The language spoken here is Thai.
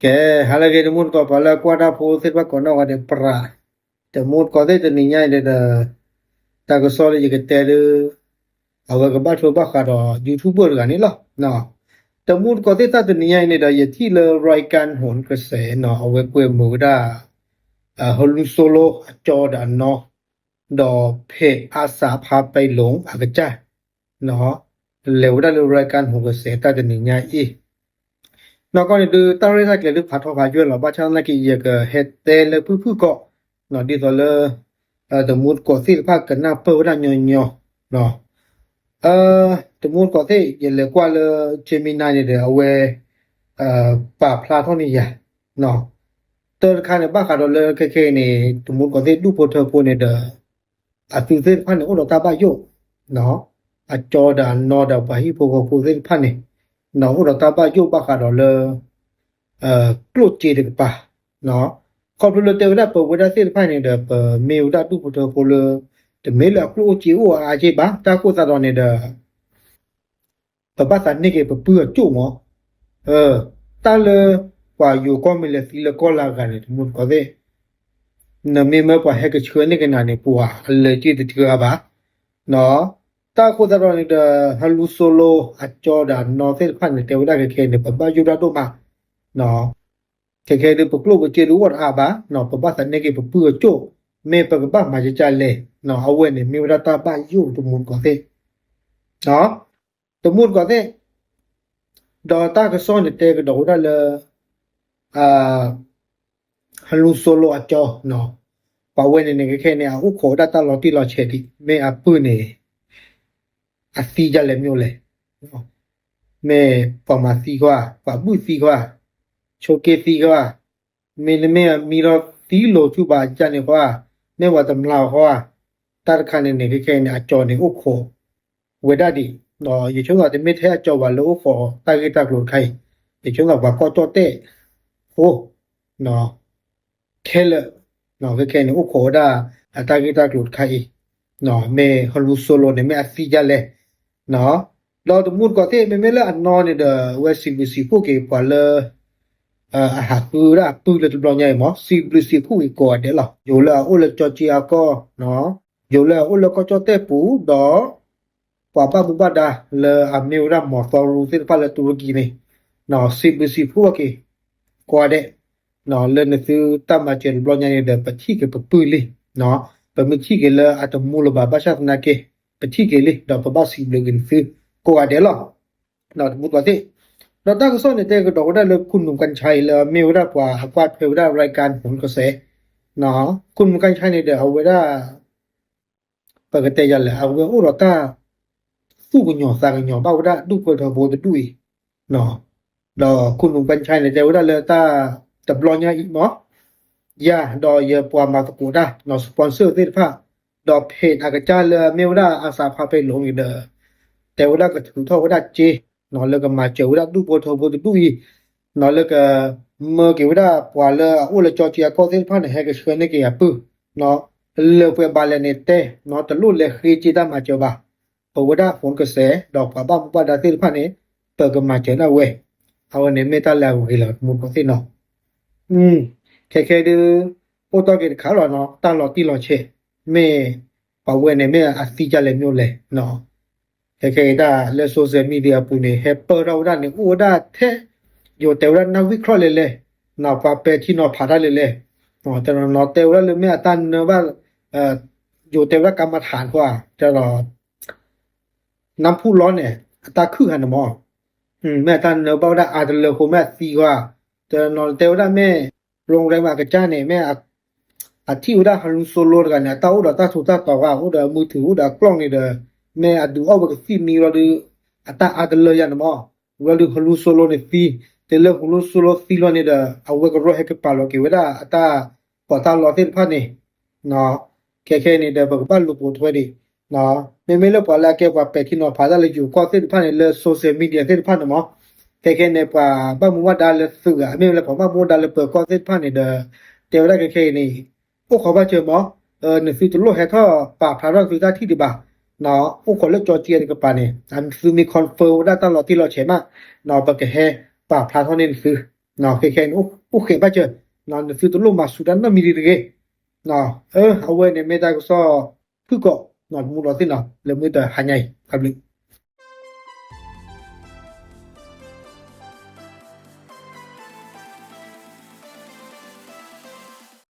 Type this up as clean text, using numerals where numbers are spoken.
que hala que mun ko pala kwada po se pa kono wa de pra te mun ko de te ninya de ta ko so le ke te de awa ka ba tho ba kha do YouTube ga ni lo no te mun ko de ta te ninya ne da ye thi le roi kan hon ka se no awa kwe mu da holu solo cho da no do phe asa pha pai long aga cha no le da le roi kan hon ka se ta te ninya i nó có được tao ra cái được phát hóa chuyện là ba trăm là cái việc hết tệ là phứ cọ nó đi rồi là từ một có thể phát cái nào bơ ra nhỏ nhỏ nó từ một có thể giờ là qua là Gemini này để về bà Platon này à nó từ khai là ba cái đó là cái này từ một có thể đủ bộ thơ này để từ thế phát này ở đó ta bao nhiêu nó cho đã nó đã phải bộ thế phát này nó ở đó ta bao nhiêu ba cái đó là close chế được ba nó còn rồi từ đó bộ đã thế phát này để mail đã đủ bộ thơ bộ là để mail là close chế của ai chế ba ta có ta đó này để ba sản này cái bộ bữa chỗ mà ta là quaอยู่ก็มีเลยสิแล้วก็ลากันเนี่ยมุนก็ได้นะมีมาป่ะให้ก็ช่วยนี่กันเนี่ยปัวเลยที่จะถือบ่าเนาะตาโคตรเนี่ยเดฮัลโลโซโลอัจจอดานอเซพันเนี่ยเตวได้แค่เนี่ยปะอยู่ดาโตมาเนาะแค่เนี่ยปกโลกจะรู้ว่าอาบ่าเนาะปะบาสันเนี่ยก็เปื้อโจเมปะกะบะมาจะจ่ายเลยเนาะเอาไว้เนี่ยมีเวลาตาบ้าอยู่ตรงมุนก็ได้เนาะตรงมุนก็ได้ดอตาก็ซ้อนเนี่ยเตก็ดอกได้เลยฮัลโหลโซโลอัจจอเนาะปาเวne ne ke ne a u kho da ta lo ti lo che ti me a pu ne a si ja le myo le me pa ma si kwa pa bu si kwa cho ke si kwa me ne me mi ro ti lo chu ba ja ne kwa me wa tam la kwa ta kha ne ke ne a jo ne u kho we da di no ye chung ga de me the a jo ba lo u kho ta ke ta lo khai ye chung ga ba ko to teเนาะแค่ละเนาะแค่นี้โอ้โหดาตากีตากลุดไข่เนาะเมฮอลูโซโลเนี่ยเมอซีจะเลยเนาะเราตมุดก็เตเมละอันนอนเนี่ยเดเวซิบิซิผู้เก็บกว่าเลยอาหารปื้อละปื้อเลยตัวใหญ่หมอซิบิซิผู้อีกก่อนเด้อล่ะอยู่ละโอละจอจีอาก็เนาะอยู่ละโอละก็จอเตปูดอปะปะบุบดาเลอเมลราหมอซอรูซิปะละตุรกีนี่เนาะซิบิซิผู้queกว่าเด้เนาะเลยนะคือตามมาเจอบ่ญาเนี่ยปะที่ก็ปะปื้อเลยเนาะปะมิที่ก็ละอะตมูลบาบาชาตนะเกปะที่ก็เลยดอกปะบาซิบลกินคือกว่าเด้ล่ะเนาะมุดว่าติเราตั้งซ้อนเนี่ยก็ดอกได้เลยคุณหนุ่มกัญชัยละเมลได้กว่าอากาศเพลได้รายการผลกระแสเนาะคุณหนุ่มกัญชัยเนี่ยเอาไว้ได้ปกติยันแหละเอาไว้โอ้เราตาสู้กันหยอซากันหยอบ่าวได้ดูเปิดโบตะดุยเนาะดอคุณหนุ่มกัญชัยเนี่ยจะได้เลยตาตะบลอญาอีหมอยาดอเยปวมาตะกูดาเนาะสปอนเซอร์ติพะดอเพจอากาจาเลเมลดาอาสาพาไปลงอีเดอแต่ว่าก็ถึงทอว่าเจเนาะแล้วก็มาเจอว่าดูโบโทโบตะดุยเนาะแล้วก็เมื่อกี้ว่าปวาเลโอละจอจีก็ติพะเนี่ยให้ก็ชวนเนี่ยก็ปึเนาะเลเปบาเลเนเตเนาะตะลุเลคีจิตามาเจอบ่าเพราะว่าฝนกระแสดอกปะบ้าปะดาติพะเนี่ยเปิดก็มาเจอนะเว้ยเอาเนี่ยเมตาแล้วก็ละมุนก็สิเนาะแค่ดูโอตอเกตขาหรอเนาะตาหลอตีหลอเชแม่ปาเวเนี่ยแม่อาซิจะเลยမျိုးเลยเนาะแค่ดาเลโซเชียลมีเดียปุ่นเนี่ยเฮเปอร์เราด้านเนี่ยโอ้ดาแท้อยู่แต่ว่านักวิเคราะห์เลยเนาะปาเปที่เนาะพาได้เลยเนาะแต่เนาะแต่ว่าเลยแม่ตันเนาะว่าอยู่แต่ว่ากรรมฐานกว่าจะรอน้ำพุร้อนเนี่ยตาคือหันหมอแม่ตันเนาะบ่ได้อาจจะเลยโคแม่ซีกว่าแต่เนาะแต่ว่าแม่โรงแรมอากาจาเนี่ยแม่ที่อุดาฮัลโซโลกันเนี่ยตาอุดาตาสุตาต่อว่าอุดามือถืออุดากล้องนี่เด้อแม่ดูเอาไปฟิมีเราดูตาอาดเลยยันหมอเราดูฮัลโซโลเนี่ยฟีแต่เรื่องฮัลโซโลฟีโลนี่เด้อเอาไว้ก็รอให้กับปาโลเกเวดาตาปอตาลอเทพะนี่เนาะแค่นี่เด้อบักบ้านลูกโตดิเนาะแม่เลยปอลาเกว่าเป็ดที่เนาะพาได้เลยอยู่ก็เทพะนี่เลยโซเชียลมีเดียเทพะเนาะแค่เนี่ยป่าบ้านมุวัดดาลสึกอ่ะแม่เลยผมว่ามุวัดดาลเปิดก็เทพะนี่เด้อเดี๋ยวได้แค่นี่โอ้ขอว่าเจอหมอเนี่ยสิตโลให้ท่อปากพาราสุดาที่ดีบ่าเนาะโอ้ขอเลิกจอเจียนกับปาเนี่ยอันคือมีคอนเฟิร์มได้ตลอดที่เราเฉมาเนาะปะแกปากพาเท่านี้คือ no che che o che bace no ne tu lo ma sudan no mi dire no awe ne me da so pu ko no mu lo tin no le mu da hanyai abli